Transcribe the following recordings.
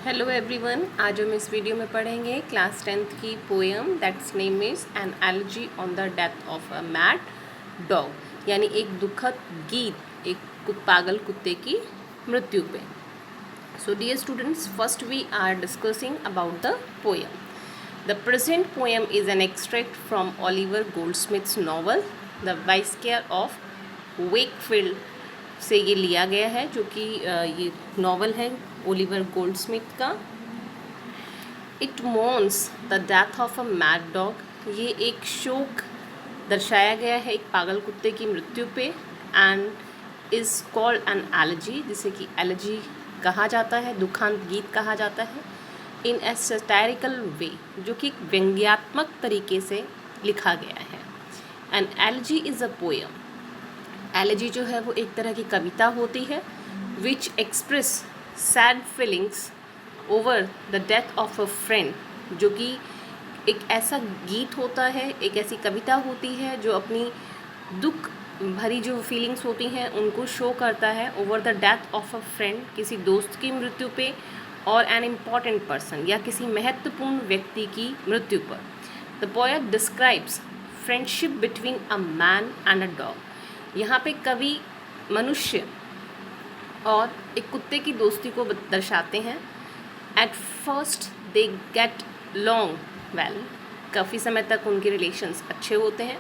Hello everyone, आज हम इस वीडियो में पढ़ेंगे क्लास 10th की poem that's name is an elegy on the death of a mad dog, यानी एक दुखद गीत एक पागल कुत्ते की मृत्यु पे। So dear students, first we are discussing about the poem. The present poem is an extract from Oliver Goldsmith's novel the vicar of Wakefield से ये लिया गया है, जो कि ये नॉवल है ओलिवर गोल्डस्मिथ का। It mourns the death of a mad dog, ये एक शोक दर्शाया गया है एक पागल कुत्ते की मृत्यु पे। And is called an LG, जिसे कि एलजी कहा जाता है, दुखांत गीत कहा जाता है। इन ए सटायरिकल वे, जो कि एक व्यंग्यात्मक तरीके से लिखा गया है। An elegy is a poem, elegy जो है वो एक तरह की कविता होती है which express sad feelings over the death of a friend, जो कि एक ऐसा गीत होता है, एक ऐसी कविता होती है जो अपनी दुख भरी जो फीलिंग्स होती हैं उनको शो करता है over the death of a friend, किसी दोस्त की मृत्यु पे, और एन इम्पॉर्टेंट पर्सन या किसी महत्वपूर्ण व्यक्ति की मृत्यु पर। The poet describes friendship between a man and a dog, यहाँ पे कवि मनुष्य और एक कुत्ते की दोस्ती को दर्शाते हैं। At first they get long well, काफ़ी समय तक उनके रिलेशंस अच्छे होते हैं,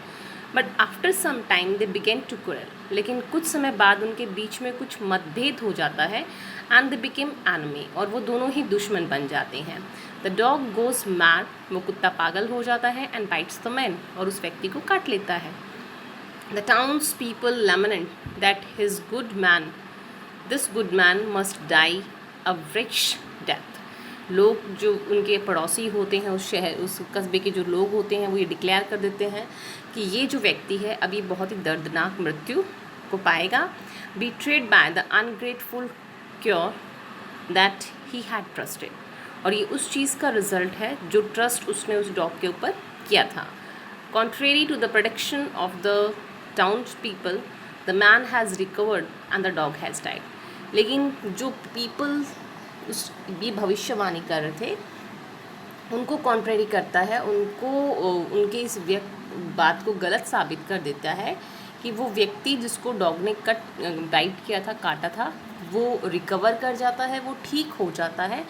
but after some time they begin to quarrel, लेकिन कुछ समय बाद उनके बीच में कुछ मतभेद हो जाता है। एंड दे बिकेम एनिमी, और वो दोनों ही दुश्मन बन जाते हैं। द डॉग गोज मैड, वो कुत्ता पागल हो जाता है, एंड बाइट्स द मैन, और उस व्यक्ति को काट लेता है। The towns people lament that his good man, this good man must die a वृक्ष डेथ, लोग जो उनके पड़ोसी होते हैं उस शहर उस कस्बे के जो लोग होते हैं वो ये डिक्लेयर कर देते हैं कि ये जो व्यक्ति है अभी बहुत ही दर्दनाक मृत्यु को पाएगा। Betrayed by the ungrateful cur that he had trusted, और ये उस चीज़ का रिजल्ट है जो ट्रस्ट उसने उस डॉग के ऊपर किया था। Contrary to the production of the towns people, the man has recovered and the dog has died, लेकिन जो पीपल उस ये भविष्यवाणी कर रहे थे उनको कॉन्ट्रेरी करता है, उनको उनके इस बात को गलत साबित कर देता है कि वो व्यक्ति जिसको डॉग ने बाइट किया था, काटा था, वो रिकवर कर जाता है, वो ठीक हो जाता है।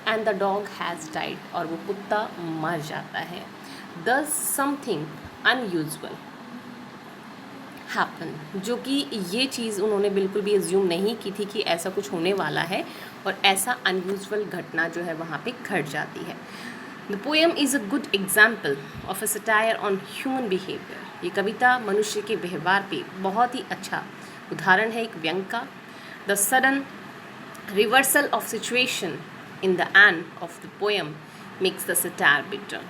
And the dog has died, और वो कुत्ता मर जाता है। दस समथिंग अनयूजुअल हैपन, जो कि ये चीज़ उन्होंने बिल्कुल भी एज्यूम नहीं की थी कि ऐसा कुछ होने वाला है, और ऐसा अनयूजुअल घटना जो है वहाँ पे घट जाती है। The poem is a good example of a satire on human behaviour, ये कविता मनुष्य के व्यवहार पे बहुत ही अच्छा उदाहरण है एक व्यंग का। The sudden reversal of situation in the end of the poem makes the satire bitter,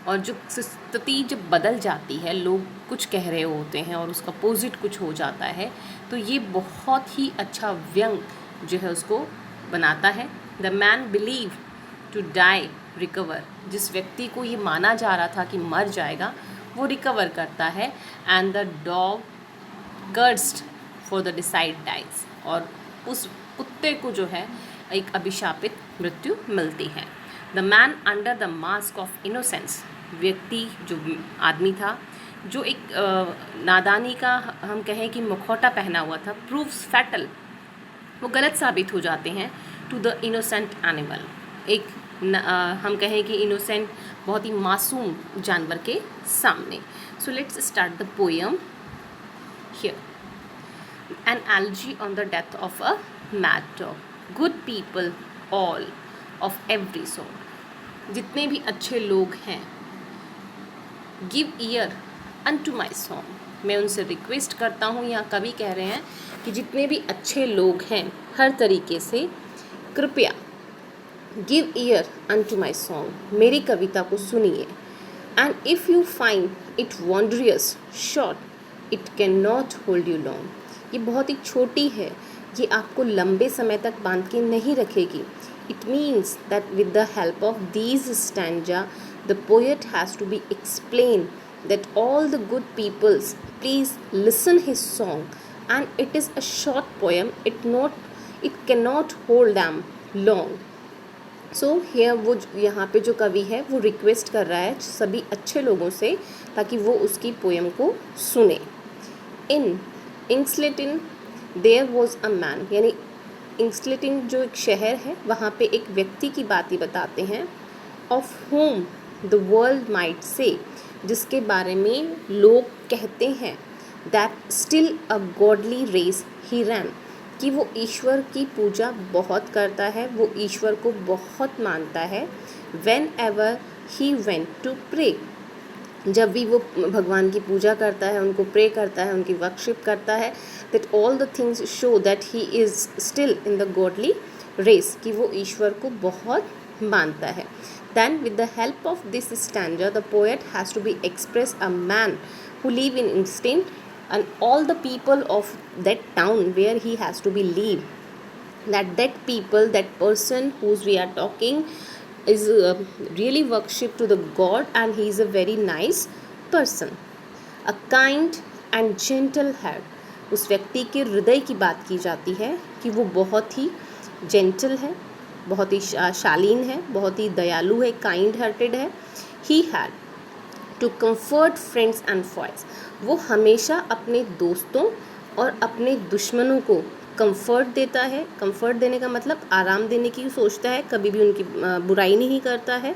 और जो स्थिति जब बदल जाती है, लोग कुछ कह रहे होते हैं और उसका अपोजिट कुछ हो जाता है, तो ये बहुत ही अच्छा व्यंग जो है उसको बनाता है। The man believe to die recover, जिस व्यक्ति को ये माना जा रहा था कि मर जाएगा वो रिकवर करता है। And the dog cursed for the decide dies, और उस कुत्ते को जो है एक अभिशापित मृत्यु मिलती है। The man under the mask of innocence, व्यक्ति जो आदमी था जो एक नादानी का हम कहें कि मुखौटा पहना हुआ था, प्रूव्स फैटल, वो गलत साबित हो जाते हैं टू द इनोसेंट एनिमल, एक हम कहें कि इनोसेंट बहुत ही मासूम जानवर के सामने। So let's start the poem here. An elegy on the death of a mad dog, good people all of every sort, जितने भी अच्छे लोग हैं, give ear unto my song, मैं उनसे रिक्वेस्ट करता हूँ, यहाँ कवि कह रहे हैं कि जितने भी अच्छे लोग हैं हर तरीके से कृपया give ear unto my song, मेरी कविता को सुनिए। And if you find it wondrous short it cannot hold you long, ये बहुत ही छोटी है, ये आपको लंबे समय तक बांध के नहीं रखेगी। It means that with the help of these stanza the poet has to be explained that all the good peoples please listen his song, and it is a short poem, it cannot hold them long, so here वो यहाँ पे जो कवि है वो request कर रहा है सभी अच्छे लोगों से ताकि वो उसकी पोएम को सुने। इन इंक्सलेटिन देयर वॉज अ मैन, यानी इंक्सलेटिन जो एक शहर है वहाँ पे एक व्यक्ति की बात ही बताते हैं। Of whom the world might say, जिसके बारे में लोग कहते हैं that still a godly race he ran, कि वो ईश्वर की पूजा बहुत करता है, वो ईश्वर को बहुत मानता है। Whenever he went to pray, जब भी वो भगवान की पूजा करता है, उनको प्रे करता है, उनकी वर्शिप करता है, that all the things show that he is still in the godly race, कि वो ईश्वर को बहुत मानता है। Then with the help of this stanza the poet has to be express a man who live in instinct and all the people of that town where he has to be live, that people, that person whose we are talking is really worship to the god and he is a very nice person, a kind and gentle heart, उस व्यक्ति के हृदय की बात की जाती है कि वो बहुत ही जेंटल है, बहुत ही शालीन है, बहुत ही दयालु है, काइंड हार्टेड है। He had to comfort friends and foes, वो हमेशा अपने दोस्तों और अपने दुश्मनों को कंफर्ट देता है। कंफर्ट देने का मतलब आराम देने की सोचता है, कभी भी उनकी बुराई नहीं करता है।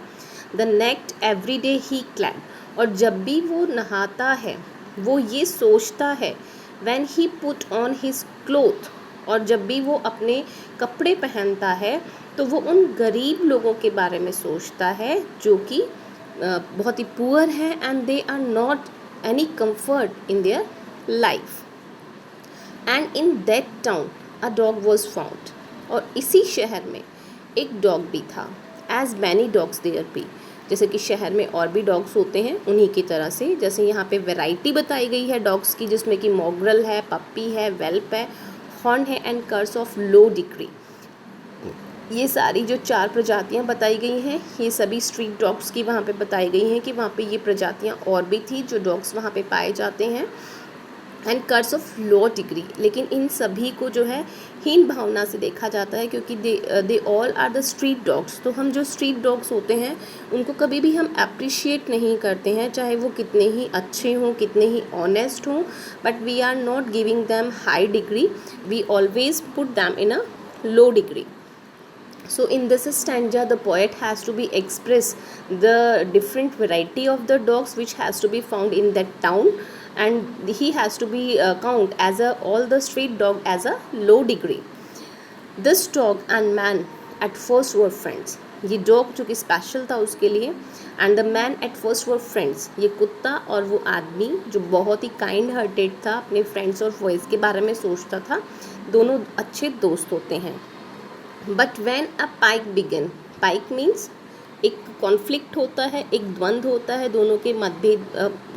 The next every day he clad, और जब भी वो नहाता है वो ये सोचता है when he put on his cloth, और जब भी वो अपने कपड़े पहनता है तो वो उन गरीब लोगों के बारे में सोचता है जो कि बहुत ही पुअर हैं and they are not any comfort in their life. And in that town a dog was found, और इसी शहर में एक डॉग भी था। As many dogs there be, जैसे कि शहर में और भी डॉग्स होते हैं उन्हीं की तरह से, जैसे यहाँ पे वैरायटी बताई गई है डॉग्स की, जिसमें कि मॉग्रल है, पप्पी है, वेल्प है, हॉर्न है and curs of low degree. ये सारी जो 4 प्रजातियाँ बताई गई हैं ये सभी स्ट्रीट डॉग्स की वहाँ पे बताई गई हैं कि वहाँ पे ये प्रजातियाँ और भी थी जो डॉग्स वहाँ पे पाए जाते हैं, and curs of low degree. लेकिन इन सभी को जो है हीन भावना से देखा जाता है क्योंकि they all are the street dogs. तो हम जो स्ट्रीट डॉग्स होते हैं उनको कभी भी हम अप्रिशिएट नहीं करते हैं, चाहे वो कितने ही अच्छे हों, कितने ही ऑनेस्ट हों, but we are not giving them high degree, we always put them in a low degree. So in this stanza the poet has to be express the different variety of the dogs which has to be found in that town, and he has to be count as a all the street dog as a low degree. This dog and man at first were friends, ये dog जो कि special था उसके लिए, and the man at first were friends, ये कुत्ता और वो आदमी जो बहुत ही काइंड हार्टेड था, अपने फ्रेंड्स और वॉइस के बारे में सोचता था, दोनों अच्छे दोस्त होते हैं। But when a pique began, pique means एक कॉन्फ्लिक्ट होता है, एक द्वंद्व होता है दोनों के मतभेद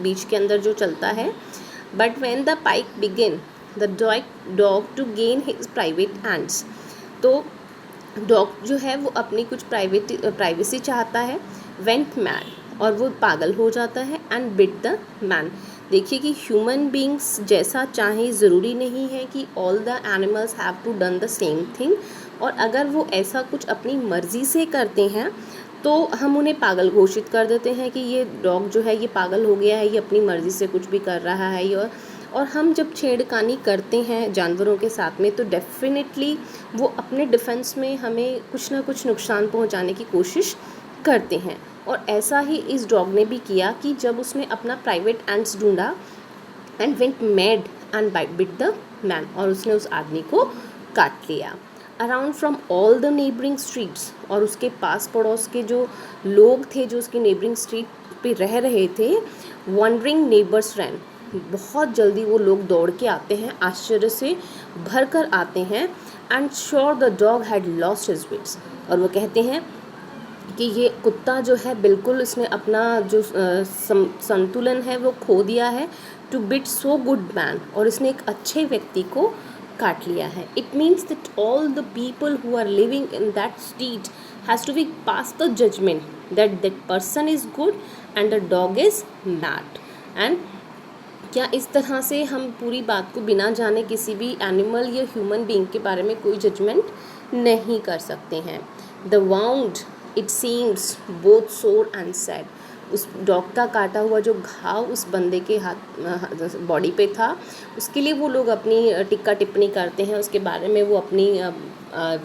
बीच के अंदर जो चलता है। But when the pique began the dog to gain his private ends, तो डॉग जो है वो अपनी कुछ प्राइवेसी चाहता है। वेंट मैड, और वो पागल हो जाता है, एंड बिट द मैन। देखिए कि ह्यूमन बींग्स जैसा चाहें ज़रूरी नहीं है कि all the animals have to done the same thing, और अगर वो ऐसा कुछ अपनी मर्ज़ी से करते हैं तो हम उन्हें पागल घोषित कर देते हैं कि ये डॉग जो है ये पागल हो गया है, ये अपनी मर्ज़ी से कुछ भी कर रहा है। और हम जब छेड़खानी करते हैं जानवरों के साथ में तो डेफिनेटली वो अपने डिफेंस में हमें कुछ ना कुछ नुकसान पहुंचाने की कोशिश करते हैं, और ऐसा ही इस डॉग ने भी किया कि जब उसने अपना प्राइवेट एंड्स ढूंढा and went mad and bit the man, और उसने उस आदमी को काट लिया। Around from all the neighbouring streets, और उसके पास पड़ोस के जो लोग थे जो उसकी नेबरिंग स्ट्रीट पे रह रहे थे, वंडरिंग नेबर्स रैन, बहुत जल्दी वो लोग दौड़ के आते हैं, आश्चर्य से भर कर आते हैं। And sure the dog had lost his wits, और वो कहते हैं कि ये कुत्ता जो है बिल्कुल इसने अपना जो संतुलन है वो खो दिया है। To bit so good man, और इसने एक अच्छे व्यक्ति को काट लिया है। It means that all the people who are living in that street has to be pass the judgement that that person is good and the dog is bad. And क्या इस तरह से हम पूरी बात को बिना जाने किसी भी एनिमल या ह्यूमन बीइंग के बारे में कोई जजमेंट नहीं कर सकते हैं। The wound it seems both सोर एंड सैड, उस डॉग का काटा हुआ जो घाव उस बंदे के हाथ बॉडी पे था, उसके लिए वो लोग अपनी टिक्का टिप्पणी करते हैं, उसके बारे में वो अपनी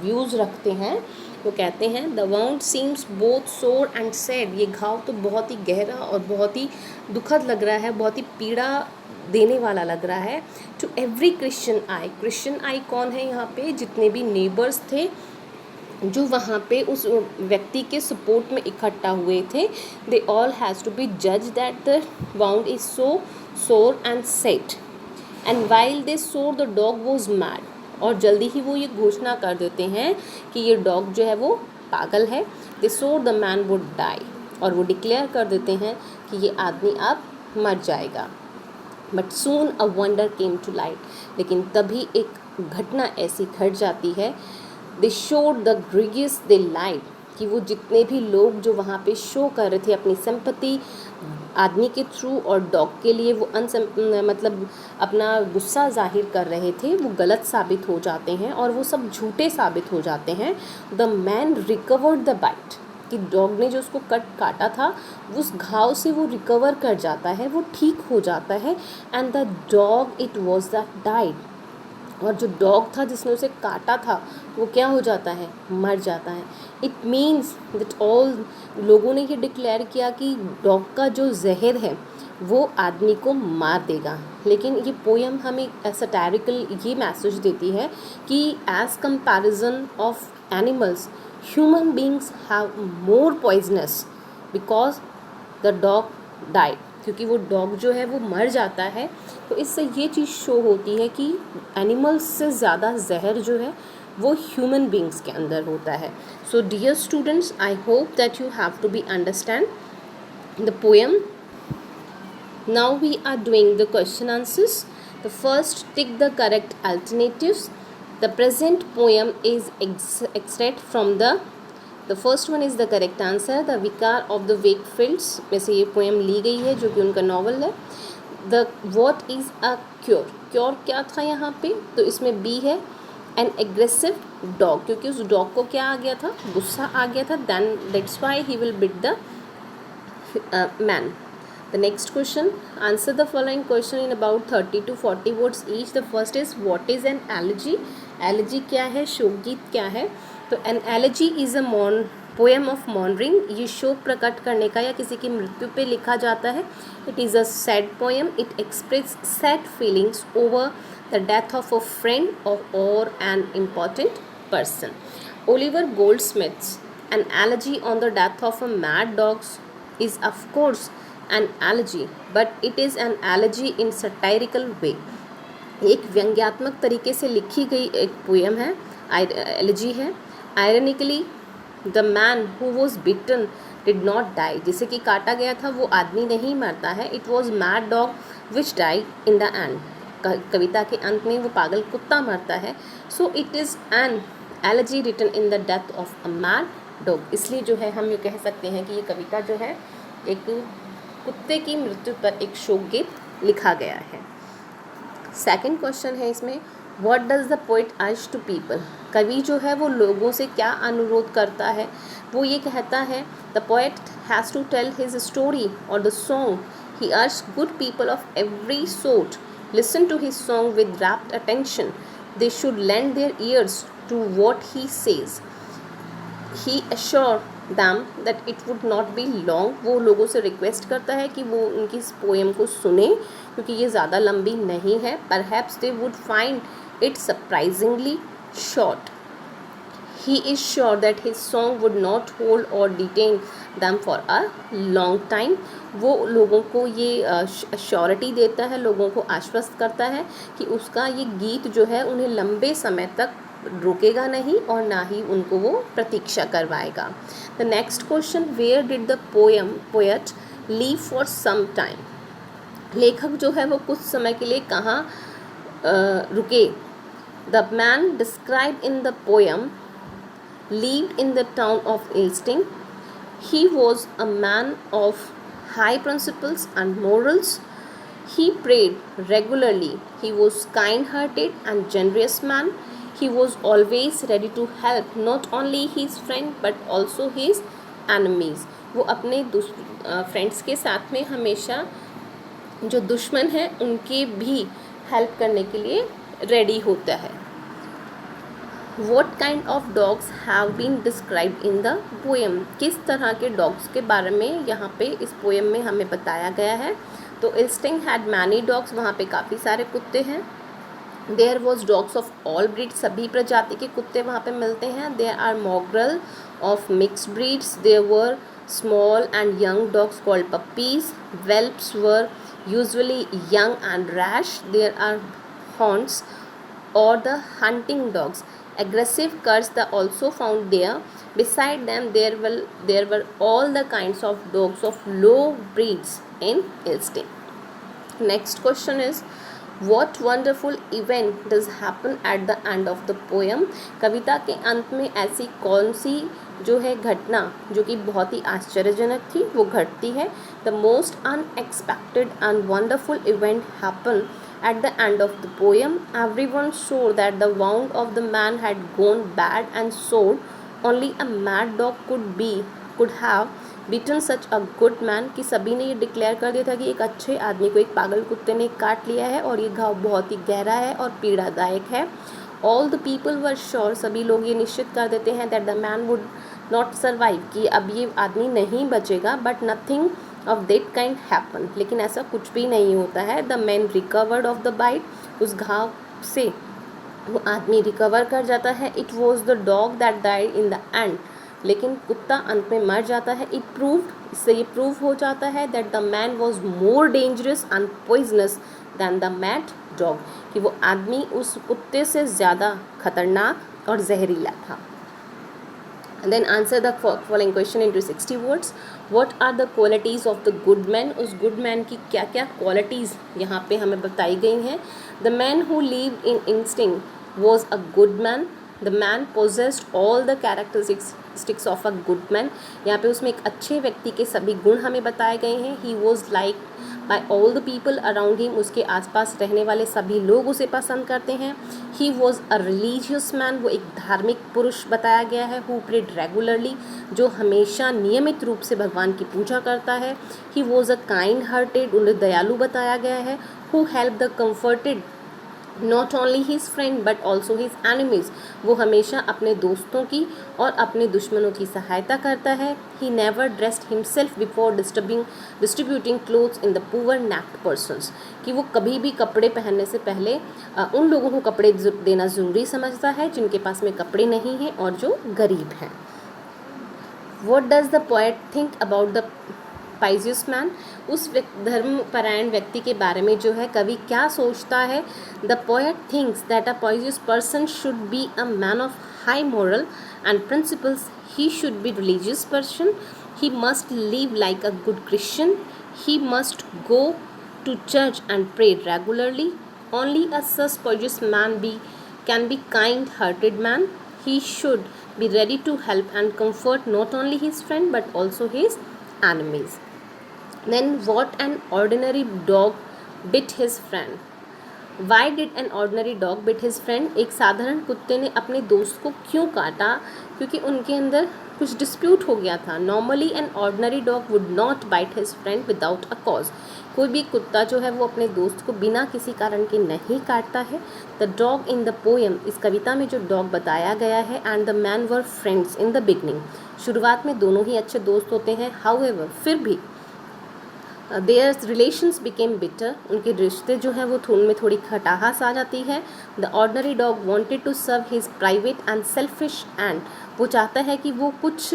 व्यूज़ रखते हैं। वो कहते हैं द वाउंड सीम्स बोथ सोर एंड सैड, ये घाव तो बहुत ही गहरा और बहुत ही दुखद लग रहा है, बहुत ही पीड़ा देने वाला लग रहा है। टू एवरी क्रिश्चियन आई कौन है यहाँ पे, जितने भी नेबर्स थे जो वहाँ पे उस व्यक्ति के सपोर्ट में इकट्ठा हुए थे, they all has to be जज that the wound is so sore and set, and while they swore the dog was mad, और जल्दी ही वो ये घोषणा कर देते हैं कि ये डॉग जो है वो पागल है। दे swore the man would die, और वो डिक्लेयर कर देते हैं कि ये आदमी अब मर जाएगा। But soon a wonder came to light, लेकिन तभी एक घटना ऐसी घट जाती है, they showed the egregious they lied, कि वो जितने भी लोग जो वहाँ पे शो कर रहे थे अपनी सिंपैथी आदमी के थ्रू और डॉग के लिए, वो मतलब अपना गुस्सा जाहिर कर रहे थे, वो गलत साबित हो जाते हैं और वो सब झूठे साबित हो जाते हैं। The man recovered the bite, कि डॉग ने जो उसको काटा था उस घाव से वो रिकवर कर जाता है, वो ठीक हो जाता है। And the dog it was the died, और जो डॉग था जिसने उसे काटा था वो क्या हो जाता है, मर जाता है। इट मीन्स दैट ऑल लोगों ने ये डिक्लेयर किया कि डॉग का जो जहर है वो आदमी को मार देगा। लेकिन ये पोएम हमें सैटारिकल ये मैसेज देती है कि as comparison of animals human beings have more poisonous because the dog died, क्योंकि वो डॉग जो है वो मर जाता है। तो इससे ये चीज़ शो होती है कि एनिमल्स से ज़्यादा जहर जो है वो ह्यूमन बींग्स के अंदर होता है। So dear students, I hope that you have to be understand the poem. Now we are doing the question answers. The first, tick the correct alternatives. The present poem is extract from the first one is the correct answer. The Vicar of the Wakefields में से ये poem ली गई है जो कि उनका novel है. The what is a cure? Cure क्या था यहाँ पे, तो इसमें बी है an aggressive dog, क्योंकि उस डॉग को क्या आ गया था, गुस्सा आ गया था, then that's why he will beat the man. The next question, answer the following question in about 30 to 40 words each. The first is what is an elegy? Elegy क्या है, शोकगीत क्या है? तो an elegy is a poem of mourning, ये शोक प्रकट करने का या किसी की मृत्यु पे लिखा जाता है. It is a sad poem. It expresses sad feelings over the death of a friend or an important person. Oliver Goldsmith's An Elegy on the Death of a Mad Dog is of course an elegy, but it is an elegy in satirical way. एक व्यंग्यात्मक तरीके से लिखी गई एक poem है, elegy है. Ironically the man who was bitten did not die, जिसे कि काटा गया था वो आदमी नहीं मरता है. It was mad dog which die in the end, कविता के अंत में वो पागल कुत्ता मरता है. So it is an elegy written in the death of a mad dog. इसलिए जो है हम ये कह सकते हैं कि ये कविता जो है एक कुत्ते की मृत्यु पर एक शोक गीत लिखा गया है. सेकंड क्वेश्चन है इसमें, what does the poet urge to people? कवि जो है वो लोगों से क्या अनुरोध करता है? वो ये कहता है the poet has to tell his story और the song. He urge good people of every sort listen to his song with rapt attention. They should lend their ears to what he says. He assure them that it would not be long. वो लोगों से request करता है कि वो उनकी इस poem को सुने क्योंकि ये ज़्यादा लंबी नहीं है. Perhaps they would find it surprisingly short. He is sure that his song would not hold और detain them for a long time. वो लोगों को ये श्योरिटी देता है, लोगों को आश्वस्त करता है कि उसका ये गीत जो है उन्हें लंबे समय तक रोकेगा नहीं और ना ही उनको वो प्रतीक्षा करवाएगा. The next question, where did the poet leave for some time? लेखक जो है वो कुछ समय के लिए कहाँ रुके? The man describe in the poem lived in the town of Elsting. He was a man of high principles and morals. He prayed regularly. He was kind-hearted and generous man. He was always ready to help not only his friend but also his enemies. वो अपने friends के साथ में हमेशा जो दुश्मन हैं उनकी भी हेल्प करने के लिए रेडी होता है। What kind of dogs have been described in the poem? किस तरह के डॉग्स के बारे में यहाँ पे इस पोएम में हमें बताया गया है। तो इल्स्टिंग हैड मैनी डॉग्स, वहाँ पे काफ़ी सारे कुत्ते हैं। There was dogs of all breed, सभी प्रजाति के कुत्ते वहाँ पे मिलते हैं। There are mongrel of mixed breeds, there were small and young dogs called puppies, whelps were usually young and rash, there are hounds or the hunting dogs. Aggressive curs are also found there. Beside them, there were all the kinds of dogs of low breeds in Ilsting. Next question is, what wonderful event does happen at the end of the poem? कविता के अंत में ऐसी कौन सी जो है घटना जो कि बहुत ही आश्चर्यजनक थी वो घटती है। The most unexpected and wonderful event happened at the end of the poem. Everyone saw that the wound of the man had gone bad and sore only a mad dog could have beaten such a good man, कि सभी ने ये declare कर दिया था कि एक अच्छे आदमी को एक पागल कुत्ते ने काट लिया है और ये घाव बहुत ही गहरा है और पीड़ादायक है। All the people were sure, सभी लोग ये निश्चित कर देते हैं that the man would not survive, कि अब ये आदमी नहीं बचेगा। But nothing of that kind happen, लेकिन ऐसा कुछ भी नहीं होता है। The man recovered of the bite, उस घाव से वो आदमी रिकवर कर जाता है। It was the dog that died in the end, लेकिन कुत्ता अंत में मर जाता है। इट प्रूव्ड, इससे ये प्रूव हो जाता है that the man was more dangerous and poisonous than the mad dog, कि वो आदमी उस कुत्ते से ज़्यादा खतरनाक और जहरीला था। Then answer the following question into 60 words. What are the qualities of the good man? उस good man की क्या क्या qualities यहाँ पे हमें बताई गई हैं। The man who lived in instinct was a good man. The man possessed all the characteristics of a good man. यहाँ पे उसमें एक अच्छे व्यक्ति के सभी गुण हमें बताए गए हैं। He was liked by all the people around him. उसके आसपास रहने वाले सभी लोग उसे पसंद करते हैं। He was a religious man. वो एक धार्मिक पुरुष बताया गया है। Who prayed regularly, जो हमेशा नियमित रूप से भगवान की पूजा करता है। He was a kind hearted, उन्हें दयालु बताया गया है। Who helped the comforted, not only his friend but also his enemies, वो हमेशा अपने दोस्तों की और अपने दुश्मनों की सहायता करता है। He never dressed himself before distributing clothes in the poor naked persons, कि वो कभी भी कपड़े पहनने से पहले उन लोगों को कपड़े देना ज़रूरी समझता है जिनके पास में कपड़े नहीं हैं और जो गरीब हैं। What does the poet think about the pious man, उस धर्मपरायण व्यक्ति के बारे में जो है कवि क्या सोचता है। The poet thinks that a pious person should be a man of high moral and principles, he should be religious person, he must live like a good Christian, he must go to church and pray regularly, only a such pious man can be kind-hearted man, he should be ready to help and comfort not only his friend but also his enemies. Then what an ordinary dog bit his friend. Why did an ordinary dog bit his friend? एक साधारण कुत्ते ने अपने दोस्त को क्यों काटा? क्योंकि उनके अंदर कुछ डिस्प्यूट हो गया था। Normally an ordinary dog would not bite his friend without a cause. कोई भी कुत्ता जो है वो अपने दोस्त को बिना किसी कारण के नहीं काटता है। The dog in the poem, इस कविता में जो डॉग बताया गया है, and the man were friends in the beginning, शुरुआत में दोनों ही अच्छे दोस्त होते हैं। हाउएवर, फिर भी देयर रिलेशंस बिकेम बिटर, उनके रिश्ते जो हैं वो उनमें थोड़ी खटास आ जाती है। The ordinary dog wanted to serve his private and selfish end, वो चाहता है कि वो कुछ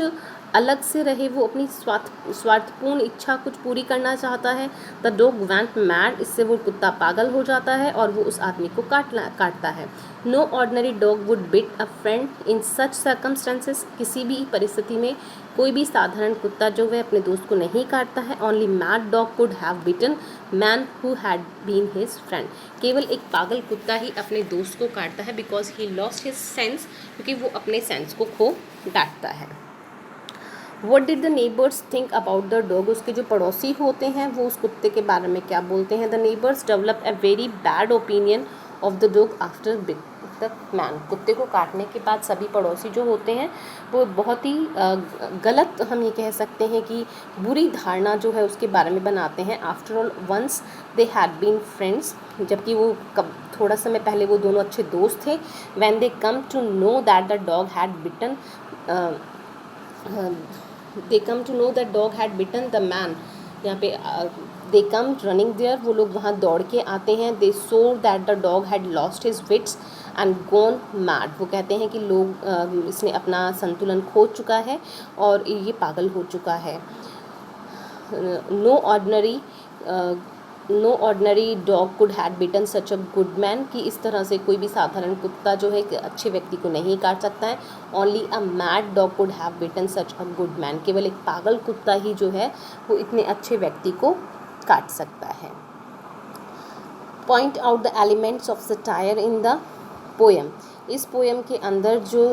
अलग से रहे, वो अपनी स्वार्थपूर्ण इच्छा कुछ पूरी करना चाहता है। द डॉग वेंट मैड, इससे वो कुत्ता पागल हो जाता है और वो उस आदमी को काटता है। No ordinary dog would bit a friend in such circumstances, किसी भी परिस्थिति में कोई भी साधारण कुत्ता जो वह अपने दोस्त को नहीं काटता है। Only mad dog could have bitten man who had been his friend, केवल एक पागल कुत्ता ही अपने दोस्त को काटता है because he lost his sense, क्योंकि वो अपने सेंस को खो डांटता है। What did the neighbours think about the dog, उसके जो पड़ोसी होते हैं वो उस कुत्ते के बारे में क्या बोलते हैं। The neighbours develop a very bad opinion of the dog after the man. कुत्ते को काटने के बाद सभी पड़ोसी जो होते हैं वो बहुत ही गलत, हम ये कह सकते हैं कि बुरी धारणा जो है उसके बारे में बनाते हैं। After all once they had been friends, जबकि वो थोड़ा समय पहले वो दोनों अच्छे दोस्त थे। When they come to know that the dog had bitten they come to know that dog had bitten the man, यहाँ पे दे कम रनिंग देयर, वो लोग वहाँ दौड़ के आते हैं। They saw that the dog had lost his wits and gone mad, वो कहते हैं कि लोग इसने अपना संतुलन खो चुका है और ये पागल हो चुका है। No ordinary dog could had bitten such a good man, कि इस तरह से कोई भी साधारण कुत्ता जो है कि अच्छे व्यक्ति को नहीं काट सकता है। Only a mad dog could have bitten such a good man, केवल एक पागल कुत्ता ही जो है वो इतने अच्छे व्यक्ति को काट सकता है। Point out the elements of satire in the poem, इस पोएम के अंदर जो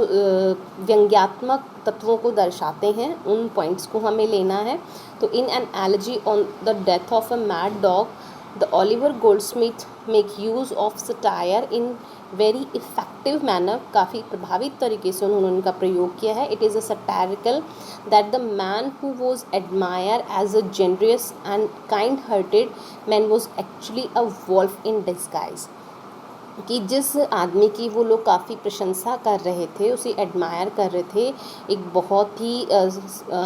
व्यंग्यात्मक तत्वों को दर्शाते हैं उन पॉइंट्स को हमें लेना है। तो in an elegy on the death of a mad dog the Oliver Goldsmith make use of satire in very effective manner, काफ़ी प्रभावित तरीके से उन्होंने उनका प्रयोग किया है। It is a satirical that the man who was admire as a generous and kind hearted man was actually a wolf in disguise, कि जिस आदमी की वो लोग काफ़ी प्रशंसा कर रहे थे, उसे एडमायर कर रहे थे, एक बहुत ही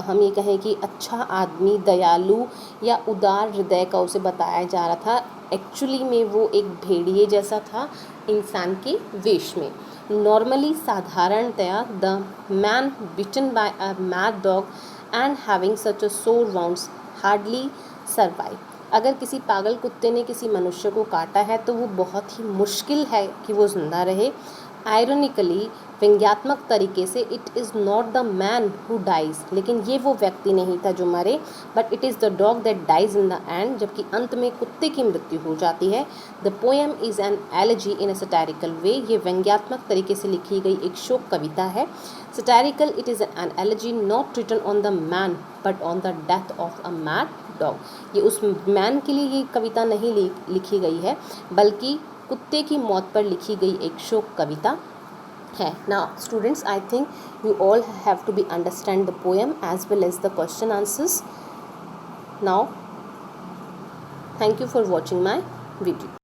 हम ये कहें कि अच्छा आदमी, दयालु या उदार हृदय का उसे बताया जा रहा था, एक्चुअली में वो एक भेड़िए जैसा था इंसान के वेश में। नॉर्मली, साधारणतया, the man bitten by a mad dog and having such a sore wounds hardly survive, अगर किसी पागल कुत्ते ने किसी मनुष्य को काटा है तो वो बहुत ही मुश्किल है कि वो ज़िंदा रहे। आयरनिकली, व्यंग्यात्मक तरीके से, it is not the man who dies, लेकिन ये वो व्यक्ति नहीं था जो मरे, but it is the dog that dies in the end, जबकि अंत में कुत्ते की मृत्यु हो जाती है। The poem is an elegy in a satirical way, ये व्यंग्यात्मक तरीके से लिखी गई एक शोक कविता है। Satirical, it is an elegy not written on the man but on the death of a mad dog, ये उस मैन के लिए ये कविता नहीं लिखी गई है, बल्कि कुत्ते की मौत पर लिखी गई एक शोक कविता है। Now students, I think you all have to be understand the poem as well as the question answers. Now thank you for watching my video.